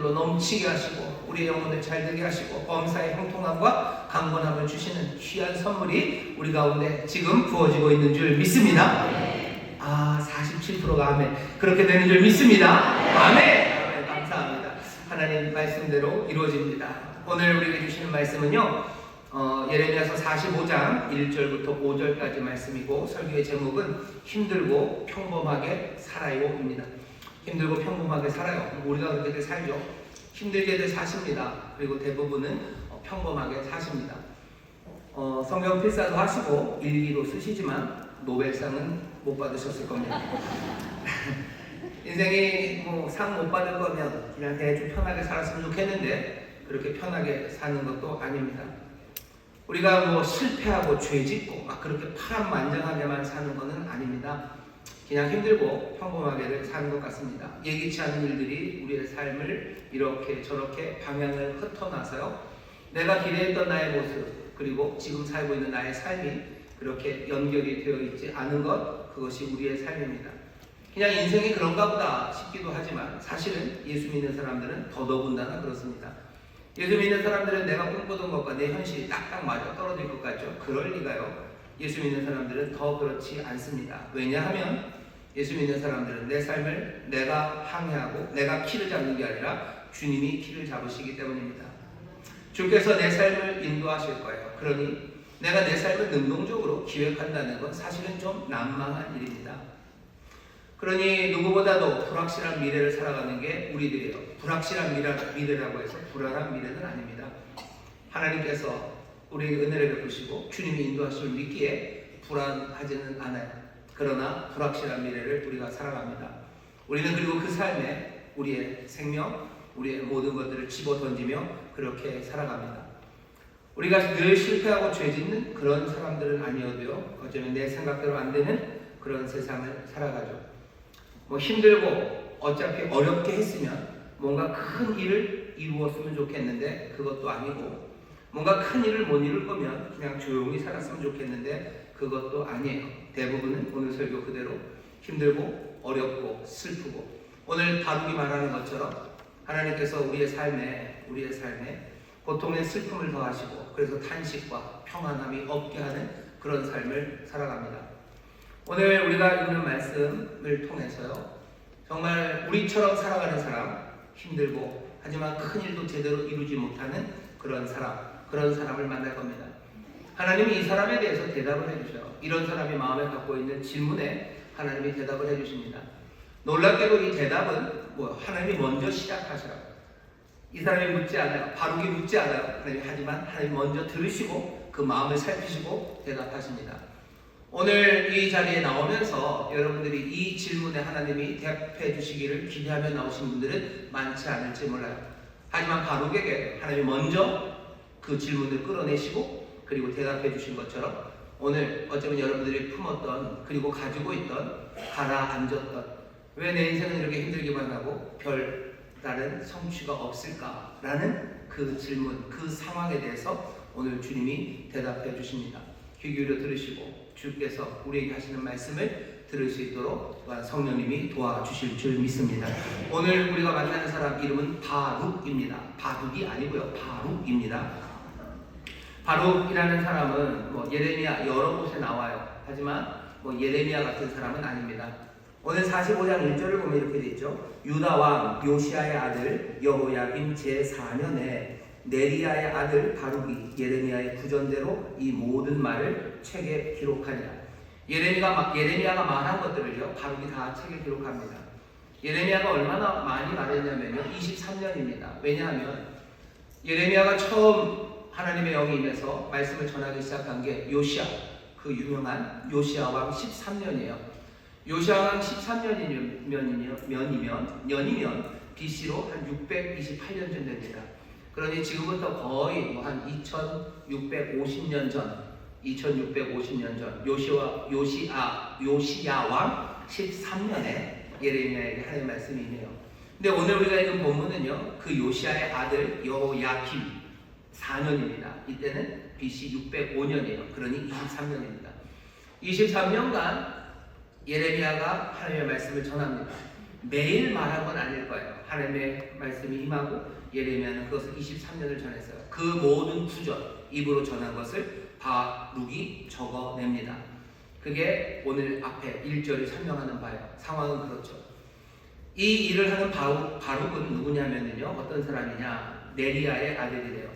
넘치게 하시고 우리의 영혼을 잘되게 하시고 범사의 형통함과 강건함을 주시는 귀한 선물이 우리 가운데 지금 부어지고 있는 줄 믿습니다. 47%가 아멘. 그렇게 되는 줄 믿습니다. 아멘. 감사합니다. 하나님 말씀대로 이루어집니다. 오늘 우리에게 주시는 말씀은요, 예레미야서 45장 1절부터 5절까지 말씀이고, 설교의 제목은 힘들고 평범하게 살아요입니다. 힘들고 평범하게 살아요. 우리가 그렇게 살죠. 힘들게들 사십니다. 그리고 대부분은 평범하게 사십니다. 성경 필사도 하시고 일기도 쓰시지만 노벨상은 못 받으셨을 겁니다. 인생이 상 못 받을 거면 그냥 대충 편하게 살았으면 좋겠는데 그렇게 편하게 사는 것도 아닙니다. 우리가 실패하고 죄짓고 막 그렇게 파란만장하게만 사는 것은 아닙니다. 그냥 힘들고 평범하게 사는 것 같습니다. 예기치 않은 일들이 우리의 삶을 이렇게 저렇게 방향을 흩어놔서요, 내가 기대했던 나의 모습 그리고 지금 살고 있는 나의 삶이 그렇게 연결이 되어 있지 않은 것, 그것이 우리의 삶입니다. 그냥 인생이 그런가 보다 싶기도 하지만 사실은 예수 믿는 사람들은 더더군다나 그렇습니다. 예수 믿는 사람들은 내가 꿈꾸던 것과 내 현실이 딱딱 맞아 떨어질 것 같죠? 그럴 리가요. 예수 믿는 사람들은 더 그렇지 않습니다. 왜냐하면 예수 믿는 사람들은 내 삶을 내가 항해하고 내가 키를 잡는 게 아니라 주님이 키를 잡으시기 때문입니다. 주께서 내 삶을 인도하실 거예요. 그러니 내가 내 삶을 능동적으로 기획한다는 건 사실은 좀 난망한 일입니다. 그러니 누구보다도 불확실한 미래를 살아가는 게 우리들이에요. 불확실한 미래라고 해서 불안한 미래는 아닙니다. 하나님께서 우리에게 은혜를 베푸시고 주님이 인도하심을 믿기에 불안하지는 않아요. 그러나 불확실한 미래를 우리가 살아갑니다. 우리는 그리고 그 삶에 우리의 생명, 우리의 모든 것들을 집어던지며 그렇게 살아갑니다. 우리가 늘 실패하고 죄짓는 그런 사람들은 아니어도요, 어쩌면 내 생각대로 안 되는 그런 세상을 살아가죠. 힘들고 어차피 어렵게 했으면 뭔가 큰 일을 이루었으면 좋겠는데 그것도 아니고, 뭔가 큰 일을 못 이룰 거면 그냥 조용히 살았으면 좋겠는데 그것도 아니에요. 대부분은 오늘 설교 그대로 힘들고 어렵고 슬프고, 오늘 바둑이 말하는 것처럼 하나님께서 우리의 삶에 고통의 슬픔을 더하시고 그래서 탄식과 평안함이 없게 하는 그런 삶을 살아갑니다. 오늘 우리가 읽는 말씀을 통해서요, 정말 우리처럼 살아가는 사람, 힘들고 하지만 큰 일도 제대로 이루지 못하는 그런 사람을 만날 겁니다. 하나님이 이 사람에 대해서 대답을 해주셔요. 이런 사람이 마음에 갖고 있는 질문에 하나님이 대답을 해주십니다. 놀랍게도 이 대답은 하나님이 먼저 시작하셔요. 이 사람이 묻지 않아요. 바룩이 묻지 않아요. 하지만 하나님이 먼저 들으시고 그 마음을 살피시고 대답하십니다. 오늘 이 자리에 나오면서 여러분들이 이 질문에 하나님이 대답해 주시기를 기대하며 나오신 분들은 많지 않을지 몰라요. 하지만 바룩에게 하나님이 먼저 그 질문을 끌어내시고 그리고 대답해 주신 것처럼 오늘 어쩌면 여러분들이 품었던 그리고 가지고 있던 가라앉았던, 왜 내 인생은 이렇게 힘들기만 하고 별다른 성취가 없을까라는 그 질문, 그 상황에 대해서 오늘 주님이 대답해 주십니다. 귀 기울여 들으시고 주께서 우리에게 하시는 말씀을 들을 수 있도록 성령님이 도와주실 줄 믿습니다. 오늘 우리가 만나는 사람 이름은 바룩입니다. 바둑이 아니고요, 바룩입니다. 바룩이라는 사람은 예레미야 여러 곳에 나와요. 하지만 예레미야 같은 사람은 아닙니다. 오늘 45장 1절을 보면 이렇게 되어 있죠. 유다 왕 요시야의 아들 여호야김 제4년에 네리야의 아들 바룩이 예레미야의 구전대로 이 모든 말을 책에 기록하니라. 예레미야가 말한 것들을요, 바룩이 다 책에 기록합니다. 예레미야가 얼마나 많이 말했냐면요, 23년입니다. 왜냐하면 예레미야가 처음 하나님의 영이 임해서 말씀을 전하기 시작한 게 요시야, 그 유명한 요시야 왕 13년이에요. 요시야 왕 13년이면 BC로 한 628년쯤 됩니다. 그러니 지금부터 거의 한 2650년 전, 요시야 왕 13년에 예레미야에게 하나님의 말씀이 임해요. 근데 오늘 우리가 읽은 본문은요, 그 요시야의 아들 여호야김 4년입니다. 이때는 BC 605년이에요. 그러니 23년입니다. 23년간 예레미야가 하나님의 말씀을 전합니다. 매일 말한 건 아닐 거예요. 하나님의 말씀이 임하고 예레미야는 그것을 23년을 전했어요. 그 모든 구절 입으로 전한 것을 바룩이 적어냅니다. 그게 오늘 앞에 1절이 설명하는 바예요. 상황은 그렇죠. 이 일을 하는 바룩은 누구냐면요, 어떤 사람이냐, 네리야의 아들이래요.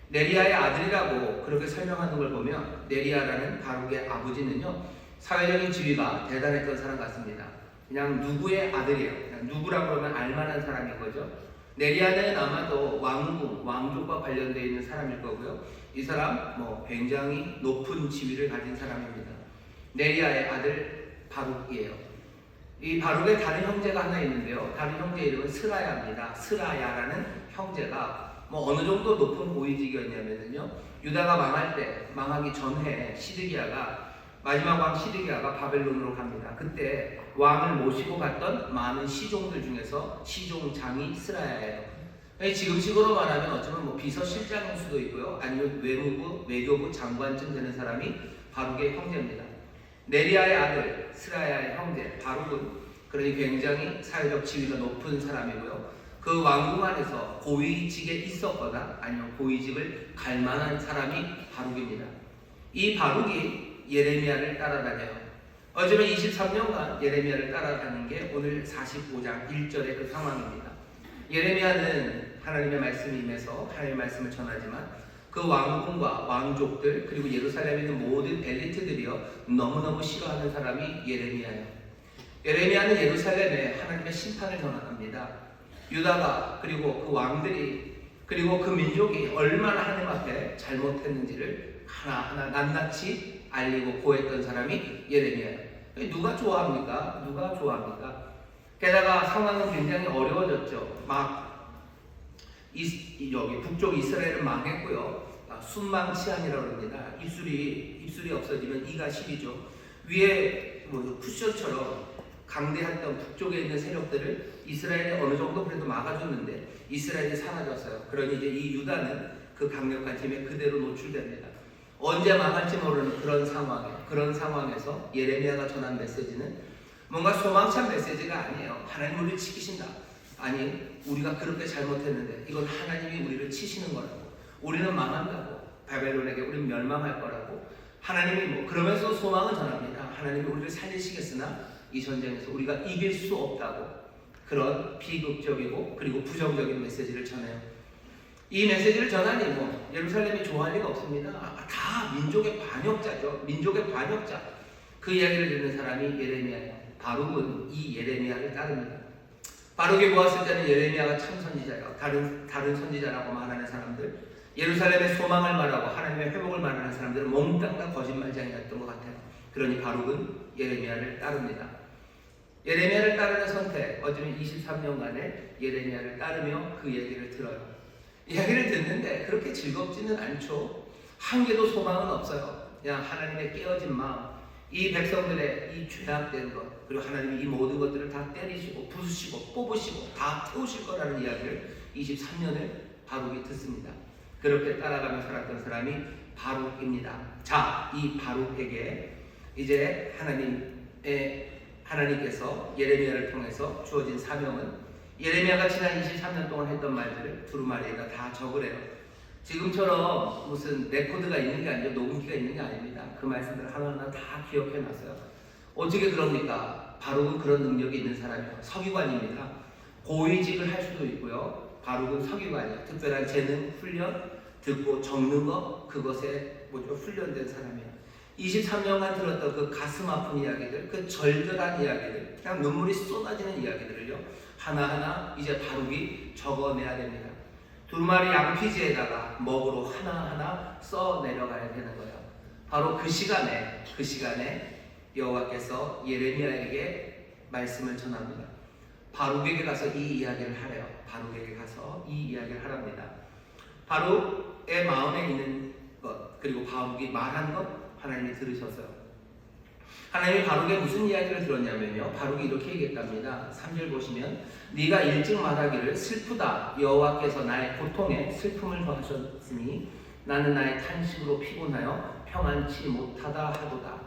네리야의 아들이라고 그렇게 설명하는 걸 보면 네리야라는 바룩의 아버지는요, 사회적인 지위가 대단했던 사람 같습니다. 그냥 누구의 아들이에요. 그냥 누구라고 그러면 알만한 사람인 거죠. 네리야는 아마도 왕궁, 왕족과 관련되어 있는 사람일 거고요. 이 사람 굉장히 높은 지위를 가진 사람입니다. 네리야의 아들 바룩이에요. 이 바룩의 다른 형제가 하나 있는데요. 다른 형제 이름은 스라야입니다. 스라야라는 형제가 어느 정도 높은 고위직이었냐면요, 유다가 망하기 전에 마지막 왕 시드기야가 바벨론으로 갑니다. 그때 왕을 모시고 갔던 많은 시종들 중에서 시종장이 스라야예요. 지금식으로 말하면 어쩌면 비서실장일 수도 있고요, 아니면 외교부 장관쯤 되는 사람이 바룩의 형제입니다. 네리야의 아들 스라야의 형제 바룩은 그러니 굉장히 사회적 지위가 높은 사람이고요, 그 왕궁 안에서 고위직에 있었거나 아니면 고위직을 갈 만한 사람이 바룩입니다. 이 바룩이 예레미야를 따라다녀요. 어쩌면 23년간 예레미야를 따라다닌 게 오늘 45장 1절의 그 상황입니다. 예레미야는 하나님의 말씀이 임해서 하나님의 말씀을 전하지만 그 왕궁과 왕족들 그리고 예루살렘에 있는 모든 엘리트들이요, 너무너무 싫어하는 사람이 예레미야예요. 예레미야는 예루살렘에 하나님의 심판을 전합니다. 유다가 그리고 그 왕들이 그리고 그 민족이 얼마나 하나님 앞에 잘못했는지를 하나하나 낱낱이 알리고 고했던 사람이 예레미야예요. 누가 좋아합니까? 누가 좋아합니까? 게다가 상황은 굉장히 어려워졌죠. 여기 북쪽 이스라엘은 망했고요. 순망치안이라고 합니다. 입술이 없어지면 이가 시리죠. 위에 쿠션처럼 강대했던 북쪽에 있는 세력들을 이스라엘이 어느 정도 그래도 막아줬는데 이스라엘이 사라졌어요. 그러니 이제 이 유다는 그 강력한 힘에 그대로 노출됩니다. 언제 망할지 모르는 그런 상황에서 예레미야가 전한 메시지는 뭔가 소망찬 메시지가 아니에요. 하나님 우리를 지키신다. 아니, 우리가 그렇게 잘못했는데 이건 하나님이 우리를 치시는 거라고, 우리는 망한다고, 바벨론에게 우리는 멸망할 거라고, 하나님이 그러면서 소망을 전합니다. 하나님이 우리를 살리시겠으나 이 전쟁에서 우리가 이길 수 없다고, 그런 비극적이고 그리고 부정적인 메시지를 전해요. 이 메시지를 전하니 예루살렘이 좋아할 리가 없습니다. 다 민족의 반역자죠. 민족의 반역자. 그 이야기를 듣는 사람이 예레미야예요. 바룩은 이 예레미야를 따릅니다. 바룩이 보았을 때는 예레미야가 참 선지자예요. 다른 선지자라고 말하는 사람들, 예루살렘의 소망을 말하고 하나님의 회복을 말하는 사람들은 몽땅 다 거짓말쟁이였던 것 같아요. 그러니 바룩은 예레미야를 따릅니다. 예레미야를 따르는 선택, 어쩌면 23년간의 예레미야를 따르며 그 얘기를 들어요. 이야기를 듣는데 그렇게 즐겁지는 않죠. 한 개도 소망은 없어요. 그냥 하나님의 깨어진 마음, 이 백성들의 이 죄악된 것, 그리고 하나님이 이 모든 것들을 다 때리시고 부수시고 뽑으시고 다 태우실 거라는 이야기를 23년을 바룩이 듣습니다. 그렇게 따라가며 살았던 사람이 바룩입니다. 자, 이 바룩에게 이제 하나님께서 예레미야를 통해서 주어진 사명은, 예레미야가 지난 23년 동안 했던 말들을 두루마리에다 다 적으래요. 지금처럼 무슨 레코드가 있는 게 아니죠. 녹음기가 있는 게 아닙니다. 그 말씀들을 하나하나 다 기억해놨어요. 어떻게 그럽니까? 바룩은 그런 능력이 있는 사람이에요. 서기관입니다. 고위직을 할 수도 있고요. 바룩은 서기관이에요. 특별한 재능, 훈련, 듣고 적는 것, 그것에 훈련된 사람이에요. 23년간 들었던 그 가슴 아픈 이야기들, 그 절절한 이야기들, 그냥 눈물이 쏟아지는 이야기들을요, 하나하나 이제 바룩이 적어내야 됩니다. 두루마리 양피지에다가 먹으로 하나하나 써 내려가야 되는 거예요. 바로 그 시간에 여호와께서 예레미야에게 말씀을 전합니다. 바룩에게 가서 이 이야기를 하래요. 바룩에게 가서 이 이야기를 하랍니다. 바룩의 마음에 있는 것, 그리고 바룩이 말한 것 하나님이 들으셨어요. 하나님이 바룩에 무슨 이야기를 들었냐면요, 바룩이 이렇게 얘기했답니다. 3절 보시면, 네가 일찍 말하기를 슬프다, 여호와께서 나의 고통에 슬픔을 더하셨으니 나는 나의 탄식으로 피곤하여 평안치 못하다 하도다.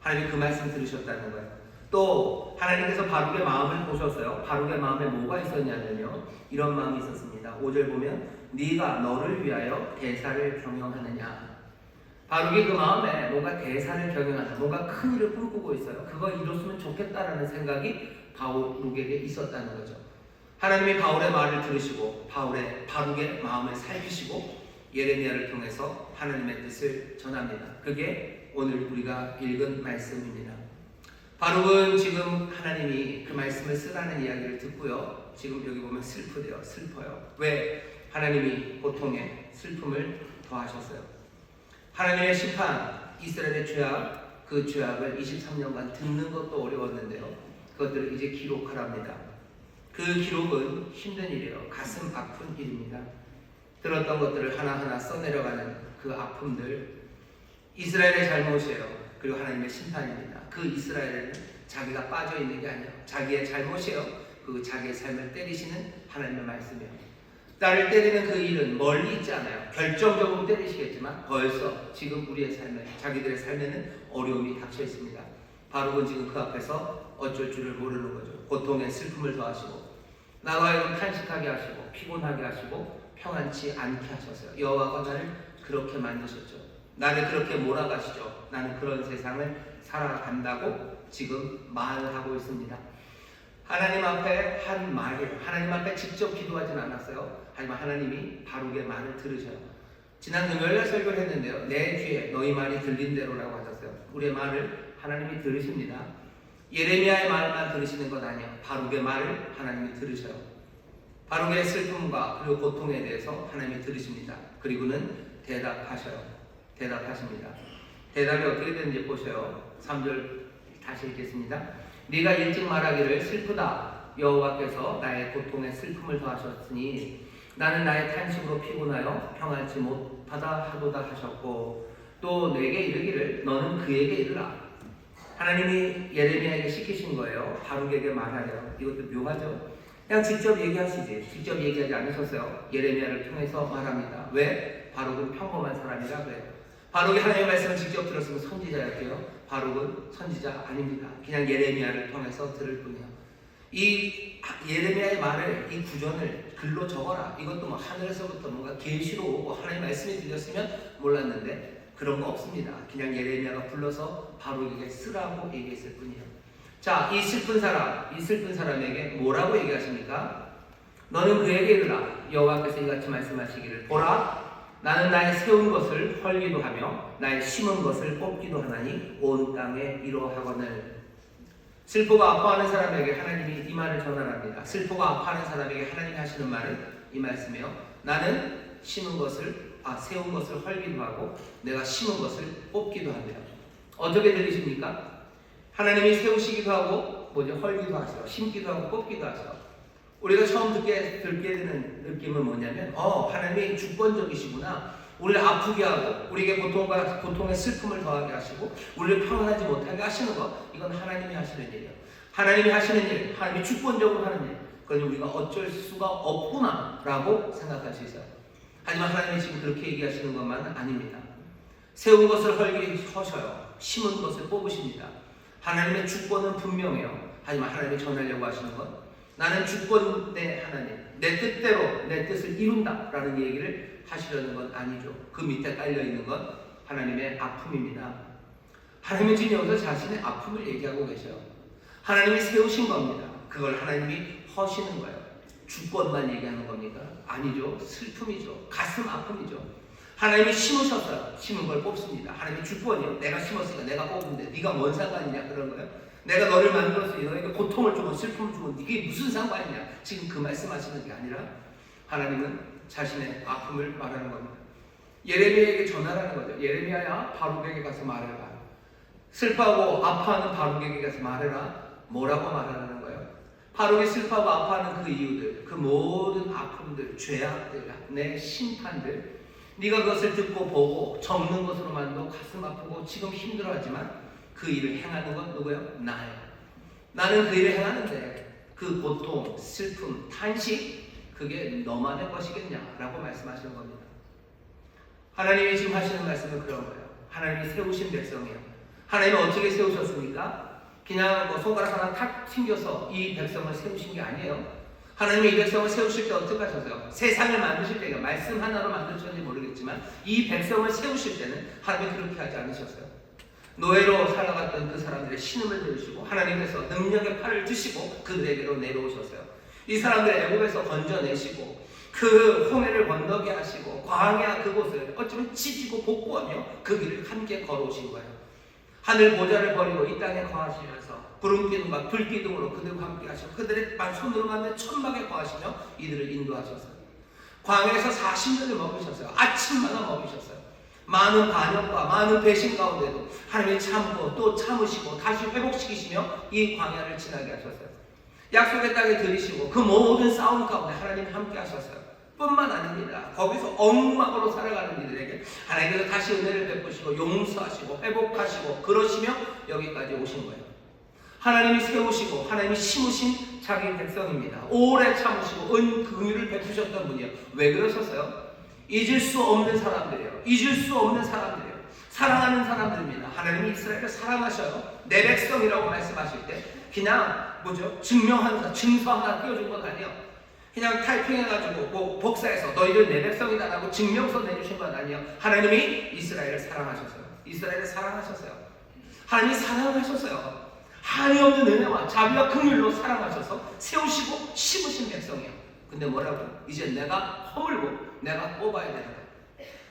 하나님이 그 말씀 들으셨다는 거예요. 또 하나님께서 바룩의 마음을 보셨어요. 바룩의 마음에 뭐가 있었냐면요, 이런 마음이 있었습니다. 5절 보면 네가 너를 위하여 대사를 경영하느냐. 바룩이 그 마음에 뭔가 대사를 경영하는, 뭔가 큰 일을 꿈꾸고 있어요. 그거 이뤘으면 좋겠다라는 생각이 바룩에게 있었다는 거죠. 하나님이 바울의 말을 들으시고 바룩의 마음을 살피시고 예레미야를 통해서 하나님의 뜻을 전합니다. 그게 오늘 우리가 읽은 말씀입니다. 바룩은 지금 하나님이 그 말씀을 쓰라는 이야기를 듣고요, 지금 여기 보면 슬퍼요. 왜? 하나님이 고통에 슬픔을 더하셨어요. 하나님의 심판, 이스라엘의 죄악, 그 죄악을 23년간 듣는 것도 어려웠는데요, 그것들을 이제 기록하랍니다. 그 기록은 힘든 일이에요. 가슴 아픈 일입니다. 들었던 것들을 하나하나 써내려가는 그 아픔들, 이스라엘의 잘못이에요. 그리고 하나님의 심판입니다. 그 이스라엘은 자기가 빠져있는 게 아니에요. 자기의 잘못이에요. 그 자기의 삶을 때리시는 하나님의 말씀이에요. 나를 때리는 그 일은 멀리 있지 않아요. 결정적으로 때리시겠지만 벌써 지금 우리의 삶에, 자기들의 삶에는 어려움이 닥쳐 있습니다. 바룩은 지금 그 앞에서 어쩔 줄을 모르는 거죠. 고통에 슬픔을 더하시고 나와 하여금 탄식하게 하시고 피곤하게 하시고 평안치 않게 하셨어요. 여호와가 나를 그렇게 만드셨죠. 나를 그렇게 몰아가시죠. 나는 그런 세상을 살아간다고 지금 말하고 있습니다. 하나님 앞에 한 말이에요. 하나님 앞에 직접 기도하진 않았어요. 하지만 하나님이 바룩의 말을 들으셔요. 지난 금요일에 설교를 했는데요, 내 귀에 너희 말이 들린 대로라고 하셨어요. 우리의 말을 하나님이 들으십니다. 예레미야의 말만 들으시는 것 아니에요. 바룩의 말을 하나님이 들으셔요. 바룩의 슬픔과 그리고 고통에 대해서 하나님이 들으십니다. 그리고는 대답하십니다. 대답이 어떻게 되는지 보셔요. 3절 다시 읽겠습니다. 네가 일찍 말하기를 슬프다. 여호와께서 나의 고통에 슬픔을 더하셨으니 나는 나의 탄식으로 피곤하여 평안치 못하다 하도다 하셨고, 또 내게 이르기를 너는 그에게 이르라. 하나님이 예레미야에게 시키신 거예요. 바룩에게 말하래요. 이것도 묘하죠. 그냥 직접 얘기하시지. 직접 얘기하지 않으셨어요. 예레미야를 통해서 말합니다. 왜? 바룩은 평범한 사람이라 그래요. 바룩이 하나님의 말씀을 직접 들었으면 선지자였고요. 바룩은 선지자 아닙니다. 그냥 예레미야를 통해서 들을 뿐이에요. 이 예레미야의 말을, 이 구전을 글로 적어라. 이것도 뭐 하늘에서부터 뭔가 계시로 오고 하나님의 말씀이 들렸으면 몰랐는데 그런 거 없습니다. 그냥 예레미야가 불러서 바룩에게 쓰라고 얘기했을 뿐이에요. 자, 이 슬픈 사람에게 뭐라고 얘기하십니까? 너는 그에게 이르라. 여호와께서 이같이 말씀하시기를 보라, 나는 나의 세운 것을 헐기도 하며 나의 심은 것을 뽑기도 하나니 온 땅에 이러하거늘. 슬프고 아파하는 사람에게 하나님이 이 말을 전하랍니다. 슬프고 아파하는 사람에게 하나님이 하시는 말은 이 말씀이에요. 나는 세운 것을 헐기도 하고 내가 심은 것을 뽑기도 합니다. 어떻게 들리십니까? 하나님이 세우시기도 하고 헐기도 하시고 심기도 하고 뽑기도 하시고. 우리가 처음 듣게 되는 느낌은 뭐냐면 하나님이 주권적이시구나. 우리를 아프게 하고 우리에게 고통의 슬픔을 더하게 하시고 우리를 평안하지 못하게 하시는 것, 이건 하나님이 하시는 일이에요. 하나님이 하시는 일, 하나님이 주권적으로 하는 일, 그건 우리가 어쩔 수가 없구나 라고 생각할 수 있어요. 하지만 하나님이 지금 그렇게 얘기하시는 것만은 아닙니다. 세운 것을 허셔요. 심은 것을 뽑으십니다. 하나님의 주권은 분명해요. 하지만 하나님이 전하려고 하시는 것, 나는 주권의 하나님, 내 뜻대로 내 뜻을 이룬다 라는 얘기를 하시려는 건 아니죠. 그 밑에 깔려있는 건 하나님의 아픔입니다. 하나님은 지금 여기서 자신의 아픔을 얘기하고 계셔요. 하나님이 세우신 겁니다. 그걸 하나님이 허시는 거예요. 주권만 얘기하는 겁니까? 아니죠. 슬픔이죠. 가슴 아픔이죠. 하나님이 심으셨어요. 심은 걸 뽑습니다. 하나님이 주권이요. 내가 심었으니까 내가 뽑는데 네가 뭔 상관이냐 그런 거예요. 내가 너를 만들었으니 너에게 고통을 주고 슬픔을 주고 이게 무슨 상관이냐. 지금 그 말씀하시는 게 아니라 하나님은 자신의 아픔을 말하는 겁니다. 예레미야에게 전하라는 거죠. 예레미야야, 바룩에게 가서 말해라. 슬퍼하고 아파하는 바룩에게 가서 말해라. 뭐라고 말하는 거예요? 바룩이 슬퍼하고 아파하는 그 이유들, 그 모든 아픔들, 죄악들, 내 심판들, 네가 그것을 듣고 보고 적는 것으로만도 가슴 아프고 지금 힘들어하지만 그 일을 행하는 건 누구예요? 나예요. 나는 그 일을 행하는데 그 고통, 슬픔, 탄식, 그게 너만의 것이겠냐라고 말씀하시는 겁니다. 하나님이 지금 하시는 말씀은 그런 거예요. 하나님이 세우신 백성이에요. 하나님은 어떻게 세우셨습니까? 그냥 뭐 손가락 하나 탁 튕겨서 이 백성을 세우신 게 아니에요. 하나님이 이 백성을 세우실 때 어떻게 하셨어요? 세상을 만드실 때, 말씀 하나로 만드셨는지 모르겠지만 이 백성을 세우실 때는 하나님이 그렇게 하지 않으셨어요. 노예로 살아갔던 그 사람들의 신음을 들으시고 하나님께서 능력의 팔을 드시고 그들에게로 내려오셨어요. 이 사람들을 애굽에서 건져내시고 그 홍해를 건너게 하시고 광야 그곳을 어쩌면 찢고 복구하며 그 길을 함께 걸어오신 거예요. 하늘 보좌를 버리고 이 땅에 거하시면서 구름 기둥과 불 기둥으로 그들과 함께 하시고 그들의 손으로 만든 천막에 거하시며 이들을 인도하셨어요. 광야에서 40년을 먹으셨어요. 아침마다 먹이셨어요. 많은 반역과 많은 배신 가운데도 하나님이 참고 또 참으시고 다시 회복시키시며 이 광야를 지나게 하셨어요. 약속의 땅에 들이시고 그 모든 싸움 가운데 하나님이 함께 하셨어요. 뿐만 아닙니다. 거기서 엉망으로 살아가는 이들에게 하나님께서 다시 은혜를 베푸시고 용서하시고 회복하시고 그러시며 여기까지 오신 거예요. 하나님이 세우시고 하나님이 심으신 자기 백성입니다. 오래 참으시고 긍휼을 베푸셨던 분이에요. 왜 그러셨어요? 잊을 수 없는 사람들이에요. 잊을 수 없는 사람들이에요. 사랑하는 사람들입니다. 하나님이 이스라엘을 사랑하셔요. 내 백성이라고 말씀하실 때 그냥 증서 하나 띄워준 건 아니에요. 그냥 타이핑해가지고 뭐 복사해서 너희들 내 백성이다라고 증명서 내주신 건 아니에요. 하나님이 이스라엘을 사랑하셨어요. 이스라엘을 사랑하셨어요. 하나님이 사랑하셨어요. 한이 없는 은혜와 자비와 긍휼로 사랑하셔서 세우시고 심으신 백성이에요. 근데 뭐라고? 이제 내가 허물고 내가 뽑아야 되는 거예요.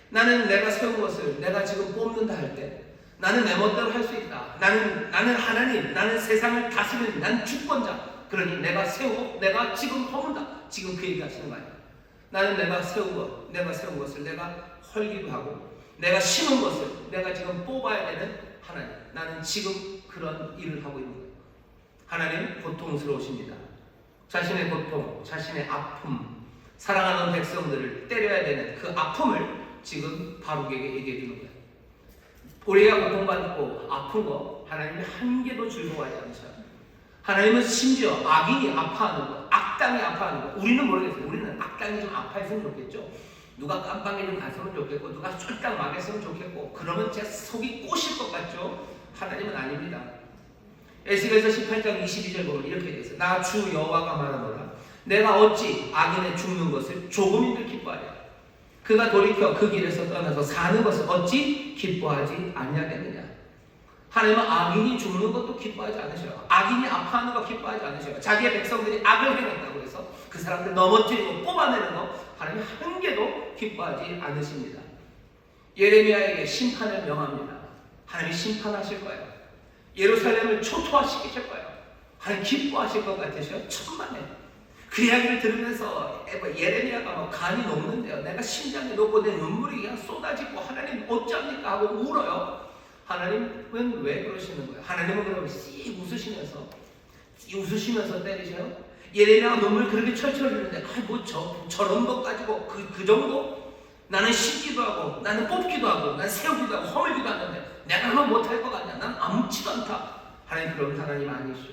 나는 내가 세운 것을 내가 지금 뽑는다 할 때 나는 내 멋대로 할 수 있다. 나는 하나님, 나는 세상을 다스리는, 나는 주권자. 그러니 내가 세우고 내가 지금 허문다. 지금 그 얘기 하시는 거 아니에요. 나는 내가 세운 것을 내가 헐기도 하고 내가 심은 것을 내가 지금 뽑아야 되는 하나님. 나는 지금 그런 일을 하고 있는 거예요. 하나님 고통스러우십니다. 자신의 고통, 자신의 아픔, 사랑하는 백성들을 때려야 되는 그 아픔을 지금 바룩에게 얘기해 주는 거예요. 우리가 고통받고 아픈 거 하나님이 한 개도 즐거워하지 않으셔요. 하나님은 심지어 악인이 아파하는 거, 악당이 아파하는 거 우리는 모르겠어요. 우리는 악당이 좀 아파했으면 좋겠죠. 누가 깜빵에 좀 갔으면 좋겠고 누가 쫄딱 망했으면 좋겠고 그러면 제 속이 꼬실 것 같죠. 하나님은 아닙니다. 에스겔서 18장 22절 보면 이렇게 되어 있어요. 나 주 여호와가 말하노라. 내가 어찌 악인의 죽는 것을 조금이도 기뻐하랴. 그가 돌이켜 그 길에서 떠나서 사는 것을 어찌 기뻐하지 않냐겠느냐. 하나님은 악인이 죽는 것도 기뻐하지 않으셔요. 악인이 아파하는 거 기뻐하지 않으셔요. 자기의 백성들이 악을 행했다고 해서 그 사람들 넘어뜨리고 뽑아내는 거 하나님 한 개도 기뻐하지 않으십니다. 예레미야에게 심판을 명합니다. 하나님이 심판하실 거예요. 예루살렘을 초토화시키실 거예요. 하나님 기뻐하실 것 같으셔요? 천만에. 그 이야기를 들으면서 예레미야가 간이 녹는데요. 내가 심장이 녹고 내 눈물이 그냥 쏟아지고 하나님 어찌합니까 하고 울어요. 하나님은 왜 그러시는 거예요? 하나님은 그러면 씩 웃으시면서 때리셔요? 예레미야가 눈물 그렇게 철철 흘리는데 저런 것 가지고 그 정도? 나는 심기도 하고 나는 뽑기도 하고 나는 세우기도 하고 허물기도 하는데 내가 그걸 못할 것 같냐? 난 아무지도 않다. 하나님 그런 하나님 아니시오.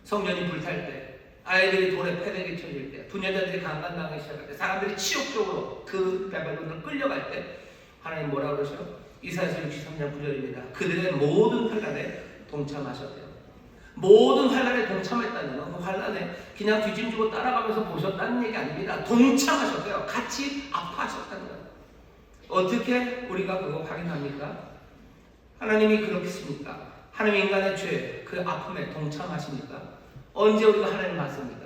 성전이 불탈 때 아이들이 돌에 패대기 쳐질 때 부녀자들이 강간당하기 시작할 때 사람들이 치욕적으로 그 바벨론으로 끌려갈 때 하나님 뭐라고 그러셔요? 이사야서 63장 9절입니다. 그들의 모든 환난에 동참하셨대요. 모든 환난에 동참했다는 건 그 환난에 그냥 뒤짐지고 따라가면서 보셨다는 얘기 아닙니다. 동참하셨대요. 같이 아파하셨다는 거예요. 어떻게 우리가 그거 확인합니까? 하나님이 그렇겠습니까? 하나님 인간의 죄, 그 아픔에 동참하십니까? 언제 우리가 하나님을 봤습니까?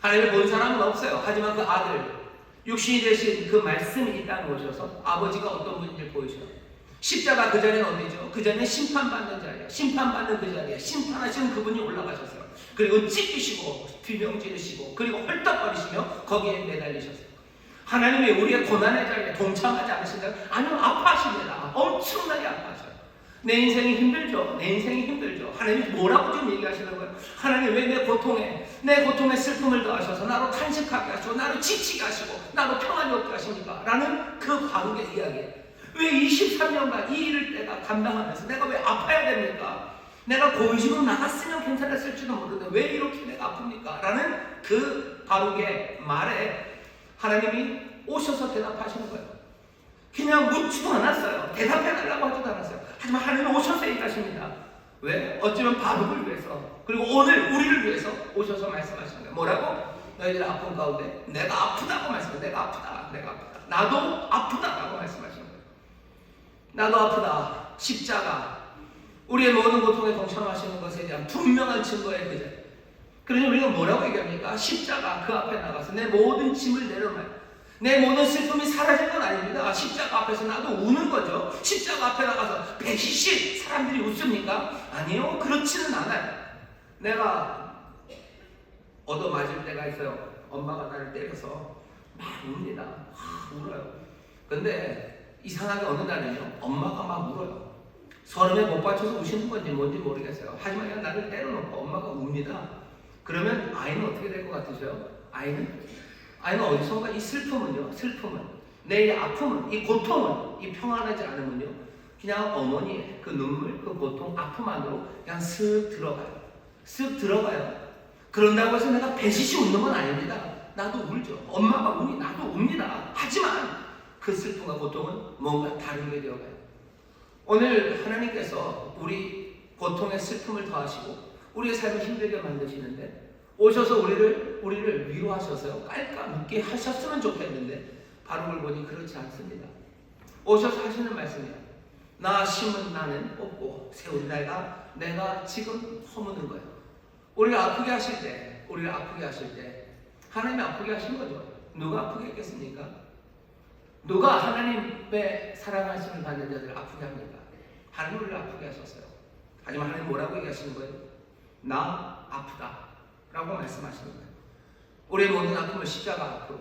하나님을 본 사람은 없어요. 하지만 그 아들, 육신이 되신 그 말씀이 이 땅에 오셔서 아버지가 어떤 분인지 보이셔요. 십자가 그 자리는 어디죠? 그 자리는 심판받는 자리예요. 심판받는 그 자리에 심판하시는 그분이 올라가셨어요. 그리고 찢기시고 비명 지르시고 그리고 헐떡거리시며 거기에 매달리셨어요. 하나님이 우리의 고난의 자리에 동참하지 않으신다면 아니면 아파하십니다. 엄청나게 아파하셔요. 내 인생이 힘들죠. 내 인생이 힘들죠. 하나님 뭐라고 지금 얘기하시는 거예요? 하나님 왜 내 고통에 슬픔을 더하셔서 나로 탄식하게 하시고 나로 지치게 하시고 나로 평안이 없게 하십니까? 라는 그 관계 이야기예요. 왜 23년간 이 일을 내가 감당하면서 내가 왜 아파야 됩니까? 내가 고의식으로 나갔으면 괜찮았을지도 모르는데 왜 이렇게 내가 아픕니까? 라는 그 바룩의 말에 하나님이 오셔서 대답하시는 거예요. 그냥 묻지도 않았어요. 대답해달라고 하지도 않았어요. 하지만 하나님은 오셔서 얘기하십니다. 왜? 어쩌면 바룩을 위해서, 그리고 오늘 우리를 위해서 오셔서 말씀하시는 거예요. 뭐라고? 너희들 아픈 가운데 내가 아프다고 말씀해요. 내가 아프다. 내가 아프다. 나도 아프다라고 말씀하시는 거예요. 나도 아프다. 십자가. 우리의 모든 고통에 동참하시는 것에 대한 분명한 증거의 그 자리. 그러니 우리가 뭐라고 얘기합니까? 십자가 그 앞에 나가서 내 모든 짐을 내려놔요. 내 모든 슬픔이 사라진 건 아닙니다. 십자가 앞에서 나도 우는 거죠. 십자가 앞에 나가서 배시시 사람들이 웃습니까? 아니요. 그렇지는 않아요. 내가 얻어맞을 때가 있어요. 엄마가 나를 때려서 막 웁니다. 울어요. 근데 이상하게 어느 날은요, 엄마가 막 울어요. 서름에 못 받쳐서 우시는 건지 뭔지 모르겠어요. 하지만 그냥 나를 때려놓고 엄마가 웁니다. 그러면 아이는 어떻게 될 것 같으세요? 아이는 어디선가 이 슬픔은 내 이 아픔은, 이 고통은, 이 평안하지 않음은요, 그냥 어머니의 그 눈물, 그 고통, 아픔 안으로 그냥 쓱 들어가요. 그런다고 해서 내가 배시시 웃는 건 아닙니다. 나도 울죠. 엄마가 우니 나도 웁니다. 하지만 그 슬픔과 고통은 뭔가 다른 게 되어가요. 오늘 하나님께서 우리 고통의 슬픔을 더하시고 우리의 삶을 힘들게 만드시는데, 오셔서 우리를 위로하셔서요, 깔깔 웃게 하셨으면 좋겠는데 바룩을 보니 그렇지 않습니다. 오셔서 하시는 말씀이에요. 나 심은 나는 뽑고 세운 내가 지금 허무는 거예요. 우리를 아프게 하실 때 하나님이 아프게 하신 거죠. 누가 아프게 했겠습니까? 누가 하나님의 사랑하심을 받는 자들을 아프게 합니까? 하나님 우리를 아프게 하셨어요. 하지만 하나님 뭐라고 얘기하시는 거예요? 나 아프다 라고 말씀하시는 거예요. 우리의 모든 아픔을 십자가 앞으로,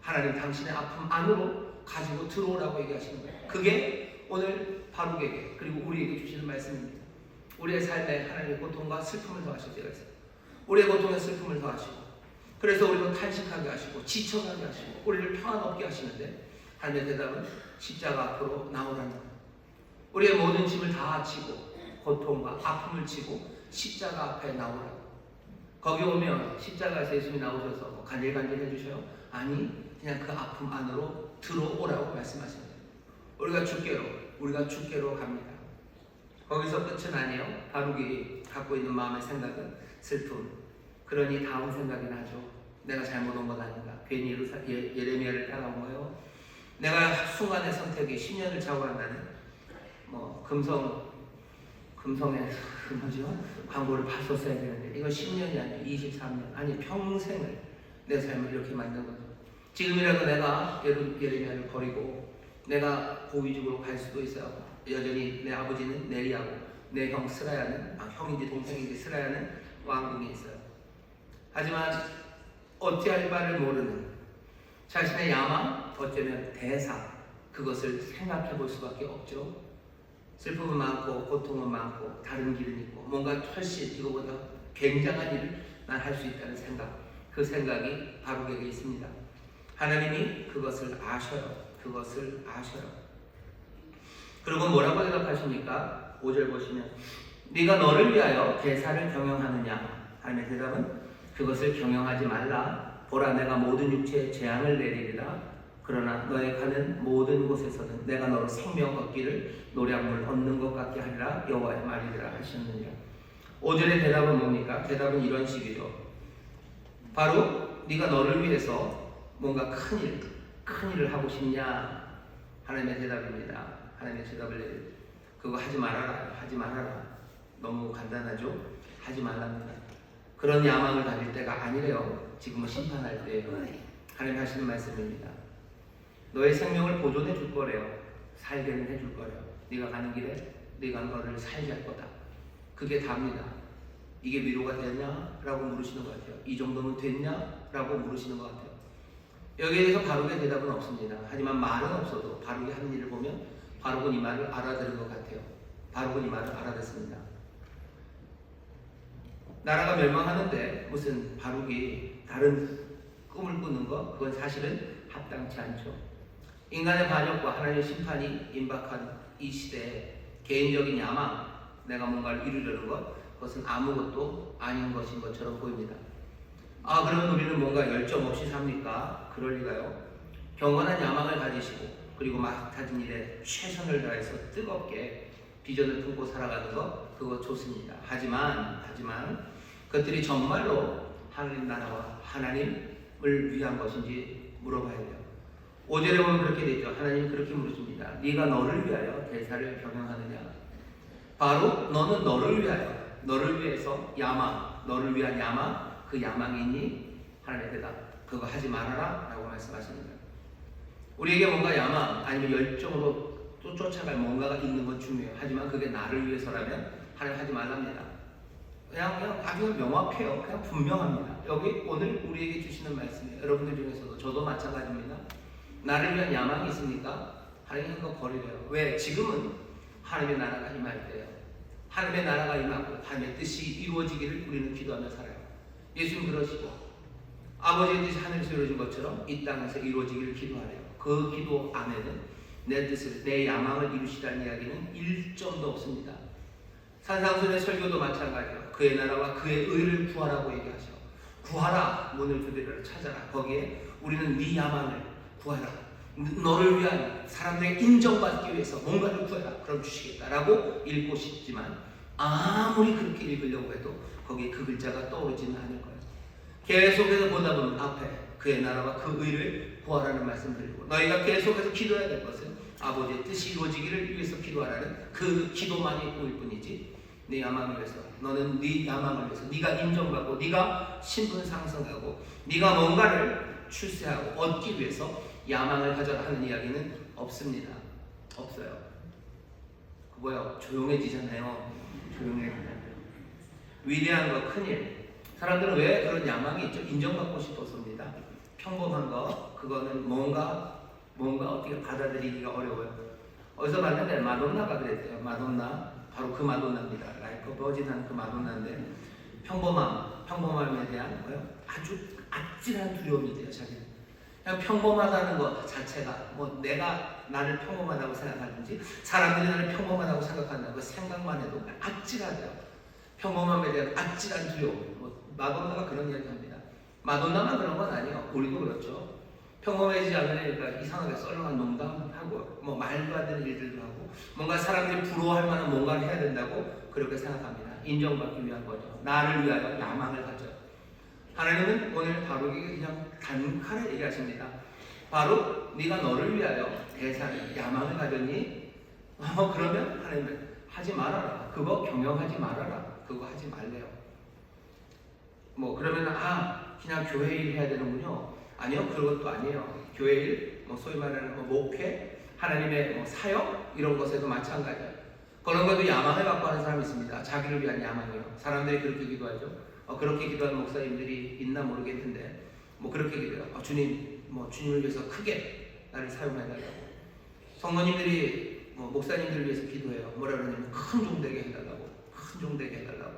하나님 당신의 아픔 안으로 가지고 들어오라고 얘기하시는 거예요. 그게 오늘 바룩에게, 그리고 우리에게 주시는 말씀입니다. 우리의 삶에 하나님의 고통과 슬픔을 더하실 때가 있어요. 우리의 고통의 슬픔을 더하시고, 그래서 우리를 탄식하게 하시고 지쳐가게 하시고 우리를 평안 없게 하시는데, 하나님의 대답은 십자가 앞으로 나오라는 거예요. 우리의 모든 짐을 다 지고 고통과 아픔을 지고 십자가 앞에 나오라고. 거기 오면 십자가에서 예수님이 나오셔서 뭐 간질간질 해주셔요? 아니, 그냥 그 아픔 안으로 들어오라고 말씀하십니다. 우리가 주께로 갑니다. 거기서 끝은 아니에요. 바룩이 갖고 있는 마음의 생각은 슬픔. 그러니 다음 생각이 나죠. 내가 잘못 온 것 아닌가? 괜히 예레미야를 따라온 거예요. 내가 순간의 선택이 10년을 좌우한다는 금성의 광고를 봤었어야 되는데, 이거 10년이 아니에요. 23년, 아니 평생을 내 삶을 이렇게 만든 거죠. 지금이라도 내가 예레미야를 버리고 내가 고위직으로 갈 수도 있어요. 여전히 내 아버지는 네리하고 내 형 스라야는, 형인지 동생인지 스라야는 왕궁에 있어요. 하지만 어찌할 바를 모르는 자신의 야망, 어쩌면 대사, 그것을 생각해 볼 수밖에 없죠. 슬픔은 많고 고통은 많고 다른 길은 있고 뭔가 훨씬 이거보다 굉장한 일을 난 할 수 있다는 생각, 그 생각이 바룩에게 있습니다. 하나님이 그것을 아셔요. 그리고 뭐라고 대답하십니까? 5절 보시면, 네가 너를 위하여 대사를 경영하느냐? 하나님의 대답은 그것을 경영하지 말라. 보라, 내가 모든 육체에 재앙을 내리리라. 그러나 너의 가는 모든 곳에서는 내가 너로 생명 얻기를 노량물 얻는 것 같게 하리라. 여호와의 말이라 하셨느니라. 5절의 대답은 뭡니까? 대답은 이런 식이죠. 바로 네가 너를 위해서 뭔가 큰 일을 하고 싶냐? 하나님의 대답입니다. 하나님의 대답을 내려, 그거 하지 말아라. 너무 간단하죠? 하지 말랍니다. 그런 야망을 가질 때가 아니래요. 지금은 심판할 때예요. 하나님 하시는 말씀입니다. 너의 생명을 보존해 줄 거래요. 살게는 해줄 거래요. 네가 가는 길에 네가 너를 살게 할 거다. 그게 답니다. 이게 위로가 되냐? 라고 물으시는 것 같아요. 이 정도면 됐냐? 라고 물으시는 것 같아요. 여기에 대해서 바룩의 대답은 없습니다. 하지만 말은 없어도 바룩이 하는 일을 보면 바룩은 이 말을 알아들은 것 같아요. 바룩은 이 말을 알아듣습니다. 나라가 멸망하는데 무슨 바룩이 다른 꿈을 꾸는 것, 그건 사실은 합당치 않죠. 인간의 반역과 하나님의 심판이 임박한 이 시대에 개인적인 야망, 내가 뭔가를 이루려는 것, 그것은 아무것도 아닌 것인 것처럼 보입니다. 그러면 우리는 뭔가 열정 없이 삽니까? 그럴 리가요. 경건한 야망을 가지시고 그리고 맡아진 일에 최선을 다해서 뜨겁게 비전을 품고 살아가는 것 그거 좋습니다. 하지만 그것들이 정말로 하나님 나라와 하나님을 위한 것인지 물어봐야 돼요. 5절에 보면 그렇게 되죠. 하나님이 그렇게 물으십니다. 네가 너를 위하여 대사를 경영하느냐? 바로 너는 너를 위하여, 너를 위해서 야망, 너를 위한 야망, 그 야망이 있니? 하나님의 대답, 그거 하지 말아라 라고 말씀하시는 거예요. 우리에게 뭔가 야망 아니면 열정으로 또 쫓아갈 뭔가가 있는 건 중요해요. 하지만 그게 나를 위해서라면 하나님 하지 말랍니다. 그냥 아주 명확해요. 그냥 분명합니다. 여기 오늘 우리에게 주시는 말씀이에요. 여러분들 중에서도 저도 마찬가지입니다. 나를 위한 야망이 있으니까 하나님 그거 버리래요. 왜? 지금은 하나님의 나라가 임할 때예요. 하나님의 나라가 임하고 하나님의 뜻이 이루어지기를 우리는 기도하며 살아요. 예수님 그러시고 아버지의 뜻이 하늘에서 이루어진 것처럼 이 땅에서 이루어지기를 기도하래요. 그 기도 안에는 내 뜻을, 내 야망을 이루시라는 이야기는 1점도 없습니다. 산상순의 설교도 마찬가지예요. 그의 나라와 그의 의를 구하라고 얘기하셔. 구하라, 문을 두드려라, 찾아라. 거기에 우리는 네 야망을 구하라. 너를 위한 사람들에게 인정받기 위해서 뭔가를 구해라. 그럼 주시겠다라고 읽고 싶지만 아무리 그렇게 읽으려고 해도 거기에 그 글자가 떠오르지는 않을 거예요. 계속해서 보다 보면 앞에 그의 나라와 그 의를 구하라는 말씀을 드리고 너희가 계속해서 기도해야 될 것은 아버지의 뜻이 이루어지기를 위해서 기도하라는 그 기도만이 보일 뿐이지 네 야망을 위해서 너는 네 야망을 위해서 네가 인정받고 네가 신분 상승하고 네가 뭔가를 출세하고 얻기 위해서 야망을 가져라 하는 이야기는 없습니다. 없어요. 그 뭐야 조용해지잖아요. 조용해지잖아요. 위대한 거 큰일. 사람들은 왜 그런 야망이 있죠? 인정받고 싶어서입니다. 평범한 거 그거는 뭔가 어떻게 받아들이기가 어려워요. 어디서 봤는데 마돈나가 그랬대요. 마돈나 바로 그 마돈나입니다. 라이프 버진한 그 마돈나인데 평범함에 대한 뭐요? 아주 아찔한 두려움이 돼요. 자기는 그냥 평범하다는 것 자체가 뭐 내가 나를 평범하다고 생각하는지 사람들이 나를 평범하다고 생각한다고 생각만 해도 아찔하대요. 평범함에 대한 아찔한 두려움. 마돈나가 그런 이야기합니다. 마돈나만 그런 건 아니에요. 우리도 그렇죠. 평범해지지 않으니까 이상하게 썰렁한 농담하고 뭐 말도 안 되는 일들도 하고 뭔가 사람들이 부러워할 만한 뭔가를 해야 된다고 그렇게 생각합니다. 인정받기 위한 거죠. 나를 위하여 야망을 가져요. 하나님은 오늘 바로에게 그냥 단칼에 얘기하십니다. 바로 네가 너를 위하여 대사를 야망을 가졌니? 그러면 하나님은 하지 말아라. 그거 경영하지 말아라. 그거 하지 말래요. 그러면 그냥 교회 일 해야 되는군요. 아니요, 그것도 아니에요. 교회 일, 소위 말하는 목회, 하나님의 사역 이런 것에도 마찬가지예요. 그런 것도 야망을 갖고 하는 사람이 있습니다. 자기를 위한 야망이요. 사람들이 그렇게 기도하죠. 그렇게 기도하는 목사님들이 있나 모르겠는데 그렇게 기도해요. 주님, 주님을 위해서 크게 나를 사용해달라고. 성도님들이 목사님들을 위해서 기도해요. 뭐라 그러냐면 큰 종 되게 해달라고. 큰 종 되게 해달라고.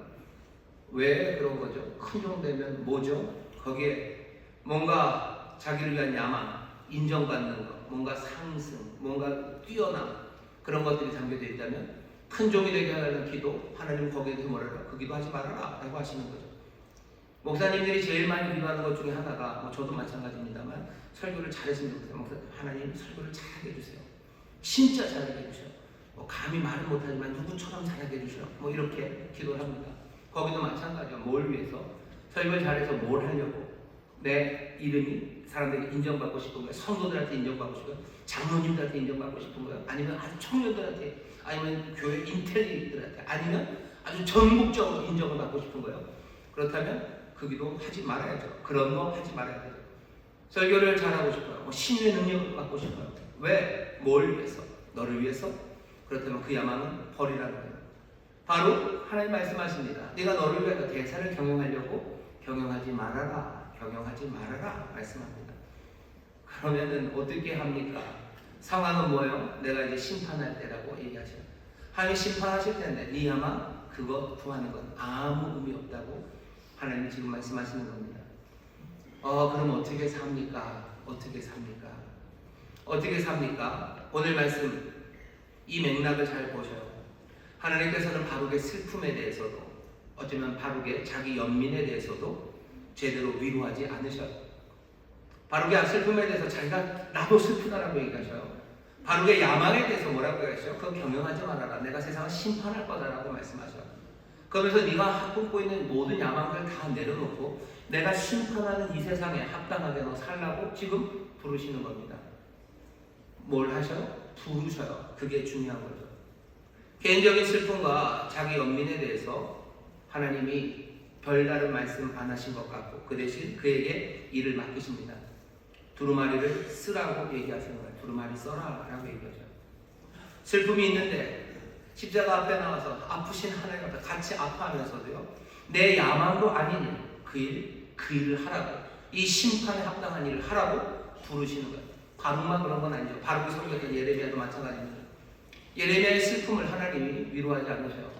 왜 그런 거죠? 큰 종 되면 뭐죠? 거기에 뭔가 자기를 위한 야망, 인정받는 것, 뭔가 상승, 뭔가 뛰어남 그런 것들이 담겨져 있다면 큰 종이 되게 하라는 기도, 하나님 거기에 대해서 뭐라고? 그 기도 하지 말아라 라고 하시는 거죠. 목사님들이 제일 많이 기도하는 것 중에 하나가 저도 마찬가지입니다만 설교를 잘했으면 좋겠어요. 하나님 설교를 잘하게 해주세요. 진짜 잘하게 해주세요. 감히 말은 못하지만 누구처럼 잘하게 해주세요. 이렇게 기도를 합니다. 거기도 마찬가지야. 뭘 위해서? 설교를 잘해서 뭘 하려고? 내 이름이 사람들에게 인정받고 싶은 거예요. 성도들한테 인정받고 싶은 거예요. 장로님들한테 인정받고 싶은 거예요. 아니면 아주 청년들한테, 아니면 교회 인텔리들한테, 아니면 아주 전국적으로 인정을 받고 싶은 거예요. 그렇다면 그 기도 하지 말아야죠. 그런 거 하지 말아야 돼요. 설교를 잘하고 싶어요. 신의 능력을 받고 싶어요. 왜? 뭘 위해서? 너를 위해서? 그렇다면 그 야망은 버리라는 거예요. 바로 하나님 말씀하십니다. 네가 너를 위해서 대사를 경영하려고 경영하지 말아라. 경영하지 말아라 말씀합니다. 그러면은 어떻게 합니까? 상황은 뭐예요? 내가 이제 심판할 때라고 얘기하셔요. 하나님 심판하실 텐데 네 야망 그거 구하는 건 아무 의미 없다고 하나님 지금 말씀하시는 겁니다. 그럼 어떻게 삽니까? 어떻게 삽니까? 어떻게 삽니까? 오늘 말씀 이 맥락을 잘 보셔요. 하나님께서는 바룩의 슬픔에 대해서도 어쩌면 바룩의 자기 연민에 대해서도 제대로 위로하지 않으셔요. 바룩의 슬픔에 대해서 자기가 나도 슬프다라고 얘기하셔요. 바룩의 야망에 대해서 뭐라고 하시죠? 그거 경영하지 말아라. 내가 세상을 심판할 거다라고 말씀하셔. 그러면서 네가 꿈꾸고 있는 모든 야망을 다 내려놓고 내가 심판하는 이 세상에 합당하게 너 살라고 지금 부르시는 겁니다. 뭘 하셔요? 부르셔요. 그게 중요한 거죠. 개인적인 슬픔과 자기 연민에 대해서 하나님이 별다른 말씀 안 하신 것 같고 그 대신 그에게 일을 맡기십니다. 두루마리를 쓰라고 얘기하시는 거예요. 두루마리 써라 라고 얘기하죠. 슬픔이 있는데 십자가 앞에 나와서 아프신 하나님 앞에 같이 아파하면서도요, 내 야망도 아닌 그 일을 하라고, 이 심판에 합당한 일을 하라고 부르시는 거예요. 바룩만 그런 건 아니죠. 바룩이 섬겼던 예레미야도 마찬가지입니다. 예레미야의 슬픔을 하나님이 위로하지 않으셔요.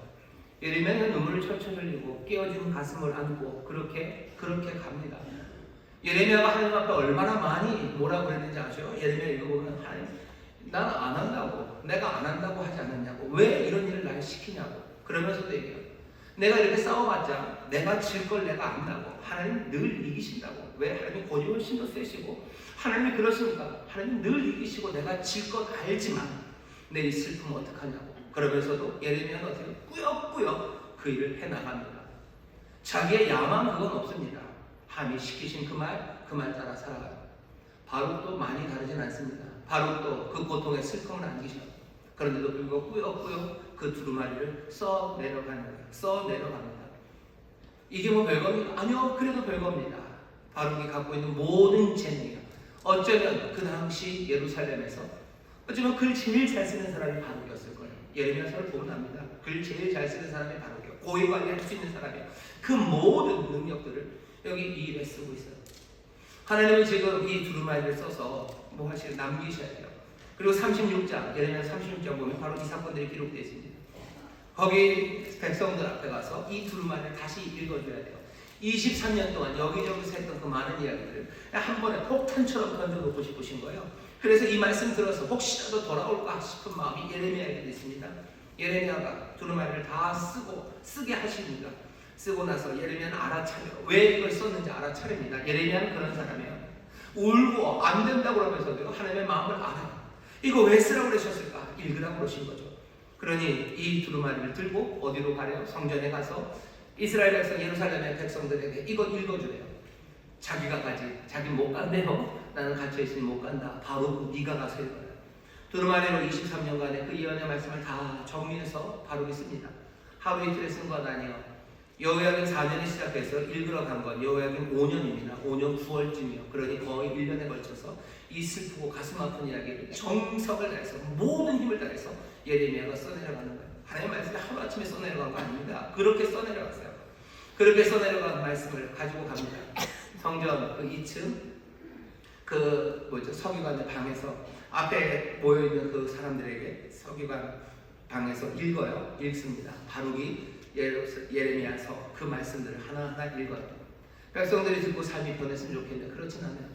예레미야는 눈물을 철철 흘리고 깨어진 가슴을 안고 그렇게 갑니다. 예레미야가 하나님 앞에 얼마나 많이 뭐라고 그랬는지 아셔요? 예레미야 읽어보면 하나님, 난 안 한다고, 내가 안 한다고 하지 않았냐고, 왜 이런 일을 날 시키냐고. 그러면서도 얘기해요. 내가 이렇게 싸워봤자 내가 질 걸 내가 안다고. 하나님 늘 이기신다고. 왜? 하나님 고집은 신도 세시고 하나님이 그러시니까 하나님 늘 이기시고 내가 질 것 알지만 내 이 슬픔 어떡하냐고. 그러면서도 예레미야는 어떻게 꾸역꾸역 그 일을 해나갑니다. 자기의 야망 그건 없습니다. 하나님이 시키신 그 말 따라 살아가요. 바룩도 많이 다르진 않습니다. 바룩도 그 고통의 슬픔을 안기셔. 그런데도 불구하고 꾸역꾸역 그 두루마리를 써 내려가는 거예요. 써 내려갑니다. 이게 뭐 별겁니까? 아니요, 그래도 별겁니다. 바룩이 갖고 있는 모든 재능이요. 어쩌면 그 당시 예루살렘에서 어쩌면 글 제일 잘 쓰는 사람이 바룩이었을 거예요. 예레미야서를 보면 압니다. 글 제일 잘 쓰는 사람이 바룩이에요. 고위 관리할 수 있는 사람이에요. 그 모든 능력들을 여기 이 일에 쓰고 있어요. 하나님은 지금 이 두루마리를 써서 뭐 하시고 남기셔야 돼요. 그리고 36장, 예레미야 36장 보면 바로 이 사건들이 기록되어 있습니다. 거기 백성들 앞에 가서 이 두루마리를 다시 읽어줘야 돼요. 23년 동안 여기저기서 했던 그 많은 이야기들을 한 번에 폭탄처럼 던져놓고 싶으신 거예요. 그래서 이 말씀 들어서 혹시라도 돌아올까 싶은 마음이 예레미야에게 있습니다. 예레미야가 두루마리를 다 쓰게 하십니다. 쓰고 나서 예레미야는 알아차려요. 왜 이걸 썼는지 알아차립니다. 예레미야는 그런 사람이에요. 울고 안 된다고 하면서도 하나님의 마음을 알아요. 이거 왜 쓰라고 그러셨을까? 읽으라고 그러신 거죠. 그러니 이 두루마리를 들고 어디로 가래요? 성전에 가서 이스라엘 백성, 예루살렘의 백성들에게 이거 읽어주래요. 자기가 가지, 자기 못 간대요. 나는 갇혀있으니 못 간다. 바로 네가 가서 읽어요. 두루마리로 23년간의 그 예언의 말씀을 다 정리해서 바로 있습니다. 하루 이틀에 쓴 건 아니에요. 여호야긴 4년에 시작해서 읽으러 간 건 여호야긴 5년입니다. 5년 9월쯤이요. 그러니 거의 1년에 걸쳐서 이 슬프고 가슴 아픈 이야기를 정석을 다해서 모든 힘을 다해서 예레미야가 써내려가는 거예요. 하나님의 말씀이 하루아침에 써내려간 거 아닙니다. 그렇게 써내려갔어요. 그렇게 써내려간 말씀을 가지고 갑니다. 성전 그 2층 서기관의 방에서 앞에 모여있는 그 사람들에게 서기관 방에서 읽습니다. 바룩이 예레미야서 그 말씀들을 하나하나 읽어요. 백성들이 듣고 삶이 변했으면 좋겠는데 그렇진 않아요.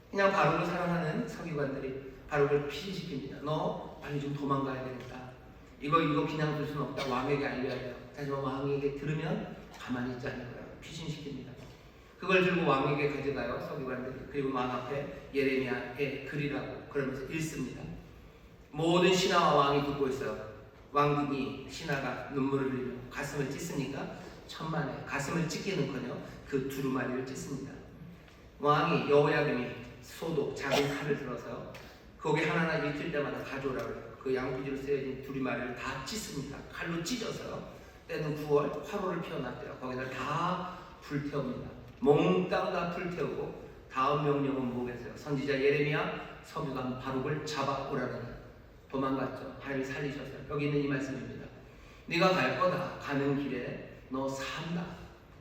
그냥 바룩을 사랑하는 서기관들이 바룩을 피신시킵니다. 너 빨리 좀 도망가야 되겠다. 이거 그냥 둘 수는 없다. 왕에게 알려야 돼요. 하지만 왕에게 들으면 가만히 있지 않을 거예요. 피신시킵니다. 그걸 들고 왕에게 가져가요. 서기관들이. 그리고 왕 앞에 예레미야의 글이라고 그러면서 읽습니다. 모든 신하와 왕이 듣고 있어요. 왕궁이 신하가 눈물을 흘리며 가슴을 찢으니까 천만에 가슴을 찢기는커녕 그 두루마리를 찢습니다. 왕이 여호야김이 소독 작은 칼을 들어서요. 거기 하나하나 읽힐 때마다 가져오라고 해요. 그 양귀지로 쓰여진 두루마리를 다 찢습니다. 칼로 찢어서요. 때는 9월 화로를 피워놨대요. 거기다 다 불태웁니다. 몽땅 다 불태우고 다음 명령은 뭐겠어요? 선지자 예레미야 서기관 바룩을 잡아오라는 도망갔죠. 하나님이 살리셨어요. 여기 있는 이 말씀입니다. 네가 갈 거다. 가는 길에 너 산다.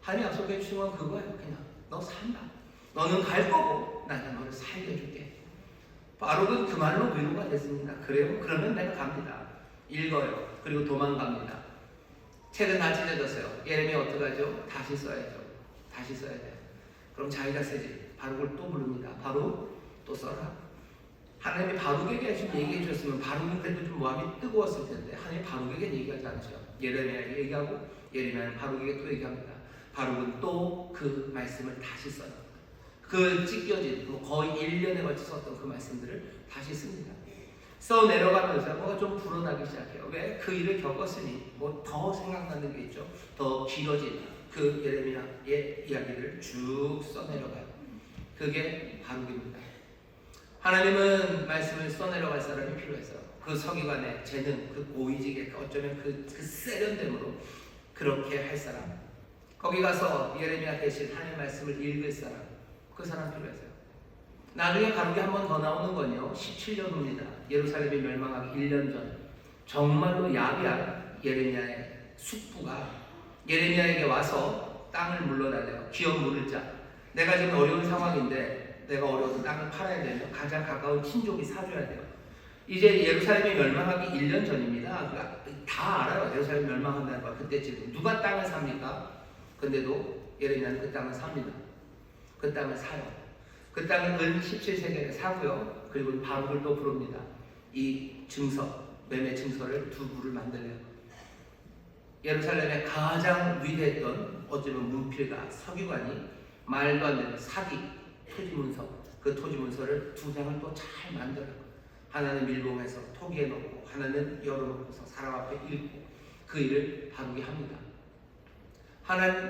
하나님이 약속해 주신 건 그거예요. 그냥 너 산다. 너는 갈 거고 나는 너를 살게 해줄게. 바룩은 그 말로 위로가 됐습니다. 그래요? 그러면 내가 갑니다. 읽어요. 그리고 도망갑니다. 책은 다 찢어졌어요. 예레미야 어떡하죠? 다시 써야죠. 다시 써야 돼요. 그럼 자기가 쓰지. 바룩을 또 부릅니다. 바룩 또 써라. 하나님이 바룩에게 지금 얘기해 주셨으면 바룩은 그래도 좀 마음이 뜨거웠을 텐데 하나님이 바룩에게 얘기하지 않으셔. 예레미야에게 얘기하고 예레미야는 바룩에게 또 얘기합니다. 바룩은 또 그 말씀을 다시 써요. 그 찢겨진 거의 1년에 걸쳐 썼던 그 말씀들을 다시 씁니다. 써 내려가면서 뭐가 좀 불어나기 시작해요. 왜? 그 일을 겪었으니 뭐 더 생각나는 게 있죠. 더 길어진 그 예레미야의 이야기를 쭉 써내려가요. 그게 바룩입니다. 하나님은 말씀을 써내려갈 사람이 필요했어요. 그 서기관의 재능, 그 고위직의 어쩌면 그 세련됨으로 그렇게 할 사람, 거기 가서 예레미야 대신 하나님 말씀을 읽을 사람, 그 사람 필요했어요. 나중에 바룩이 한 번 더 나오는 건요, 17년 후입니다. 예루살렘이 멸망하기 1년 전, 정말로 야비한 예레미야의 숙부가 예레미야에게 와서 땅을 물러달래요. 기업 물을 자, 내가 지금 어려운 상황인데 내가 어려워서 땅을 팔아야 되면 가장 가까운 친족이 사줘야 돼요. 이제 예루살렘이 멸망하기 1년 전입니다. 그러니까 다 알아요. 예루살렘 멸망한다는 걸. 그때쯤 누가 땅을 삽니까? 근데도 예레미야는 그 땅을 삽니다. 그 땅을 사요. 그 땅을 은 17세겔에 사고요. 그리고 바룩을 또 부릅니다. 이 증서, 매매 증서를 두 부를 만들래요. 예루살렘의 가장 위대했던 어쩌면 문필가, 서기관이 말도 안 되는 사기, 토지문서, 그 토지문서를 두 장을 또 잘 만들어요. 하나는 밀봉해서 토기에 넣고 하나는 열어놓고서 사람 앞에 읽고, 그 일을 바룩이 합니다.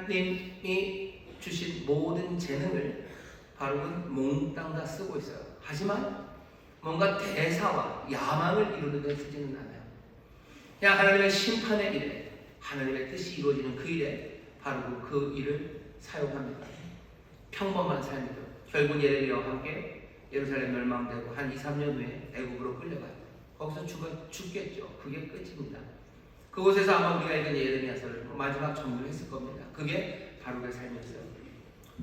하나님이 주신 모든 재능을 바룩은 몽땅 다 쓰고 있어요. 하지만 뭔가 대사와 야망을 이루는 데 쓰지는 않아요. 그냥 하나님의 심판의 일에, 하나님의 뜻이 이루어지는 그 일에 바룩은 그 일을 사용합니다. 평범한 삶이죠. 결국 예레미야와 함께 예루살렘 멸망되고 한 2, 3년 후에 애굽으로 끌려가요. 거기서 죽겠죠. 그게 끝입니다. 그곳에서 아마 우리가 읽은 예레미야서를 마지막 정리했을 겁니다. 그게 바룩의 삶이었어요.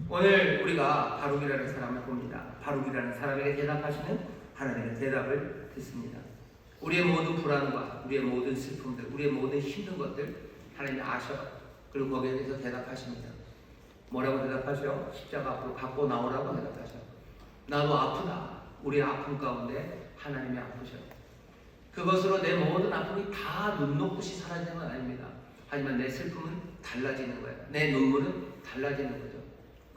오늘 우리가 바룩이라는 사람을 봅니다. 바룩이라는 사람에게 대답하시는 하나님의 대답을 듣습니다. 우리의 모든 불안과 우리의 모든 슬픔들, 우리의 모든 힘든 것들 하나님이 아셔. 그리고 거기에 대해서 대답하십니다. 뭐라고 대답하셔? 십자가 앞으로 갖고 나오라고 대답하셔. 나도 아프다. 우리의 아픔 가운데 하나님이 아프셔. 그것으로 내 모든 아픔이 다 눈 녹듯이 사라지는 건 아닙니다. 하지만 내 슬픔은 달라지는 거예요. 내 눈물은 달라지는 거죠.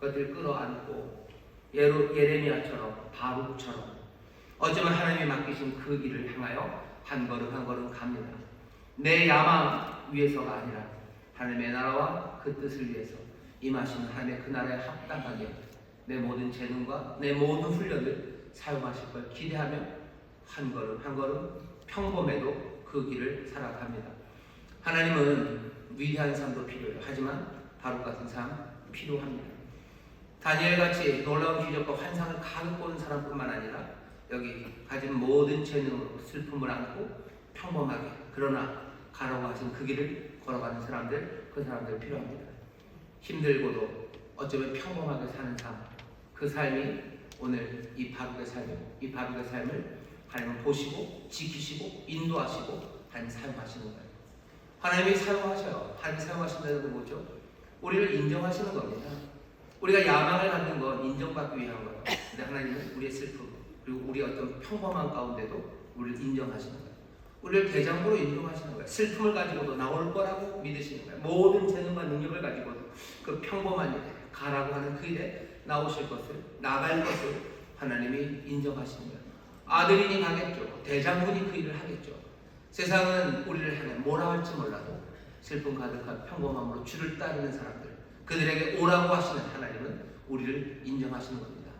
그것들을 끌어안고 예레미야처럼, 바룩처럼 어쩌면 하나님이 맡기신 그 일을 향하여 한 걸음 한 걸음 갑니다. 내 야망 위해서가 아니라 하나님의 나라와 그 뜻을 위해서 임하시는 하나님의 그 나라에 합당하게 내 모든 재능과 내 모든 훈련을 사용하실 걸 기대하며 한 걸음 한 걸음 평범해도 그 길을 살아갑니다. 하나님은 위대한 삶도 필요해요. 하지만 바룩 같은 삶 필요합니다. 다니엘같이 놀라운 기적과 환상을 가득 보는 사람뿐만 아니라 여기 가진 모든 재능으로 슬픔을 안고 평범하게 그러나 가라고 하신 그 길을 걸어가는 사람들, 그 사람들 필요합니다. 힘들고도 어쩌면 평범하게 사는 삶, 그 삶이 오늘 이 바룩의 삶이고, 이 바룩의 삶을 하나님은 보시고 지키시고 인도하시고 하나님 사용하시는 거예요. 하나님이 사용하셔요. 하나님이 사용하신다는 건 뭐죠? 우리를 인정하시는 겁니다. 우리가 야망을 갖는 건 인정받기 위한 거예요. 근데 하나님은 우리의 슬픔 그리고 우리 어떤 평범한 가운데도 우리를 인정하시는 거예요. 우리를 대장부로 인정하시는 거예요. 슬픔을 가지고도 나올 거라고 믿으시는 거예요. 모든 재능과 능력을 가지고도 그 평범한 일에 가라고 하는 그 일에 나오실 것을, 나갈 것을 하나님이 인정하시는 거예요. 아들이니 가겠죠. 대장군이 그 일을 하겠죠. 세상은 우리를 향해 뭐라 할지 몰라도 슬픔 가득한 평범함으로 주를 따르는 사람들, 그들에게 오라고 하시는 하나님은 우리를 인정하시는 겁니다.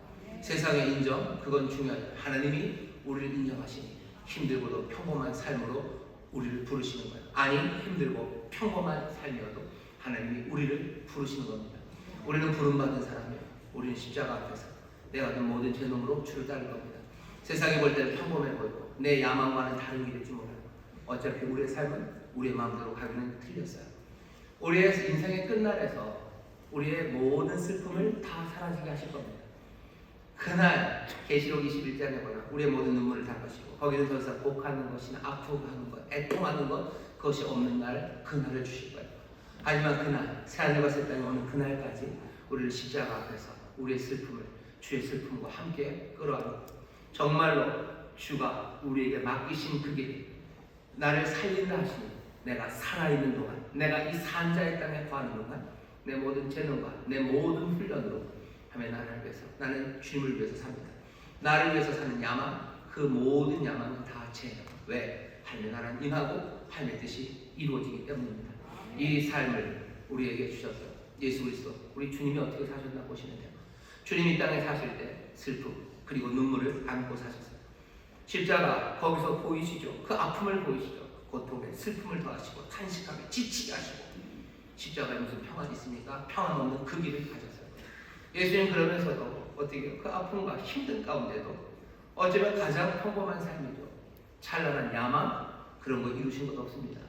세상의 인정, 그건 중요하죠. 하나님이 우리를 인정하시니 힘들고도 평범한 삶으로 우리를 부르시는 거예요. 아니 힘들고 평범한 삶이어도 하나님이 우리를 부르시는 겁니다. 우리는 부름받은 사람이에요. 우리는 십자가 앞에서 내가 얻은 모든 제 놈으로 주를 따를 겁니다. 세상이 볼 때는 평범해 보이고 내 야망과는 다른 길일지 몰라요. 어차피 우리의 삶은 우리의 마음대로 가기는 틀렸어요. 우리의 인생의 끝날에서 우리의 모든 슬픔을 다 사라지게 하실 겁니다. 그날 계시록 21장에 보면 우리의 모든 눈물을 닦으시고 거기는 더 이상 곡하는 것이나 아프고하는 것, 애통하는 것 그것이 없는 날 그날을 주실 거예요. 하지만 그날 새하늘과 새 땅이 오는 그날까지 우리를 십자가 앞에서 우리의 슬픔을 주의 슬픔과 함께 끌어안고 정말로 주가 우리에게 맡기신 그 길이 나를 살린다 하시니 내가 살아있는 동안 내가 이 산자의 땅에 거하는 동안 내 모든 재능과 내 모든 훈련으로 하며 나를 위해서 나는 주님을 위해서 삽니다. 나를 위해서 사는 야망 그 모든 야망은 다 죄예요. 왜? 하나님의 나라는 임하고 하나님의 뜻이 이루어지기 때문입니다. 이 삶을 우리에게 주셨어요. 예수 그리스도, 우리 주님이 어떻게 사셨나 보시는데요. 주님이 이 땅에 사실 때 슬픔 그리고 눈물을 안고 사셨어요. 십자가 거기서 보이시죠? 그 아픔을 보이시죠? 고통에 슬픔을 더하시고 탄식하게 지치게 하시고 십자가에 무슨 평안이 있습니까? 평안 없는 그 길을 가졌어요. 예수님 그러면서도 어떻게 그 아픔과 힘든 가운데도 어쩌면 가장 평범한 삶이죠. 찬란한 야망 그런 거 이루신 것 없습니다.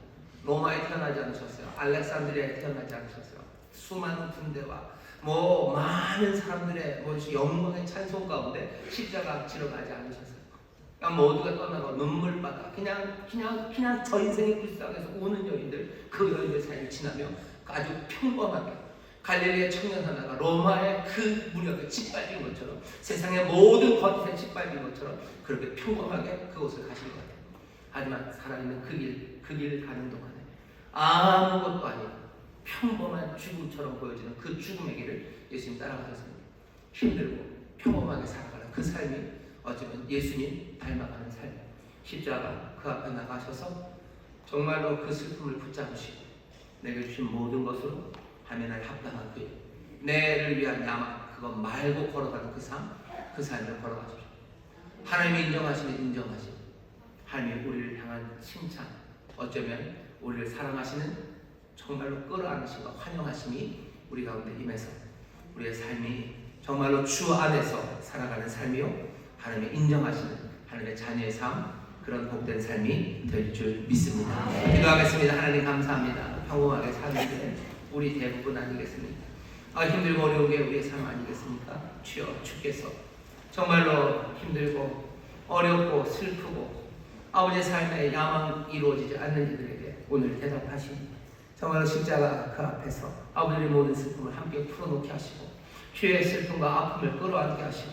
로마에 태어나지 않으셨어요. 알렉산드리아에 태어나지 않으셨어요. 수많은 군대와 많은 사람들의 영광의 찬송 가운데 십자가 지러 가지 않으셨어요. 그냥 모두가 떠나고 눈물바다 그냥 저 인생의 불쌍해서 우는 여인들, 그 여인들 사이를 지나며 아주 평범하게 갈릴리의 청년 하나가 로마의 그 무렵에 짓밟힌 것처럼, 세상의 모든 거짓에 짓밟힌 것처럼 그렇게 평범하게 그곳을 가신 것 같아요. 하지만 살아있는 그 길 가는 동안에 아무것도 아닌 평범한 죽음처럼 보여지는 그 죽음의 길을 예수님 따라가셨습니다. 힘들고 평범하게 살아가는 그 삶이 어쩌면 예수님 닮아가는 삶이에요. 십자가 그 앞에 나가셔서 정말로 그 슬픔을 붙잡으시고 내게 주신 모든 것으로 하면 날 합당한 길, 내를 위한 야망 그거 말고 걸어가는 그 삶을 걸어가십시오. 하나님이 인정하시는 인정하심, 하나님이 우리를 향한 칭찬, 어쩌면 우리를 사랑하시는 정말로 끌어안으심과 환영하심이 우리 가운데 임해서 우리의 삶이 정말로 주 안에서 살아가는 삶이요, 하나님의 인정하시는 하나님의 자녀의 삶, 그런 복된 삶이 될 줄 믿습니다. 기도하겠습니다. 하나님 감사합니다. 평범하게 사는데 우리 대부분 아니겠습니까? 힘들고 어려운 게 우리의 삶 아니겠습니까? 주여, 주께서 정말로 힘들고 어렵고 슬프고 아버지의 삶에 야망 이루어지지 않는 이들에게 오늘 대답하시니 정말로 십자가 그 앞에서 아버지의 모든 슬픔을 함께 풀어놓게 하시고 주의 슬픔과 아픔을 끌어안게 하시고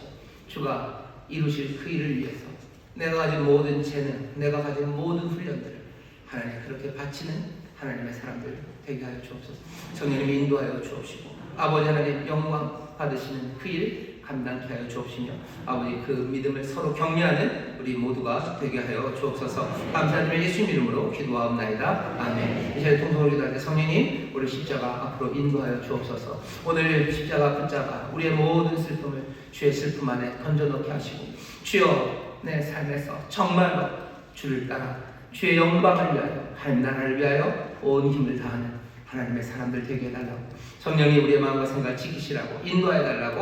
주가 이루실 그 일을 위해서 내가 가진 모든 재능, 내가 가진 모든 훈련들을 하나님 그렇게 바치는 하나님의 사람들 되게 하여 주옵소서. 성령님이 인도하여 주옵시고 아버지 하나님 영광 받으시는 그 일 감당케 하여 주옵시며 아버지 그 믿음을 서로 격려하는 우리 모두가 되게 하여 주옵소서. 감사드리며 예수님 이름으로 기도하옵나이다. 아멘. 이제 통성으로 기도할 때 성령님 우리 십자가 앞으로 인도하여 주옵소서. 오늘 십자가 붙잡아 우리의 모든 슬픔을 주의 슬픔 안에 던져넣게 하시고 주여 내 삶에서 정말로 주를 따라 주의 영광을 위하여 하나님 나라를 위하여 온 힘을 다하는 하나님의 사람들 되게 해달라고 성령이 우리의 마음과 생각을 지키시라고 인도해달라고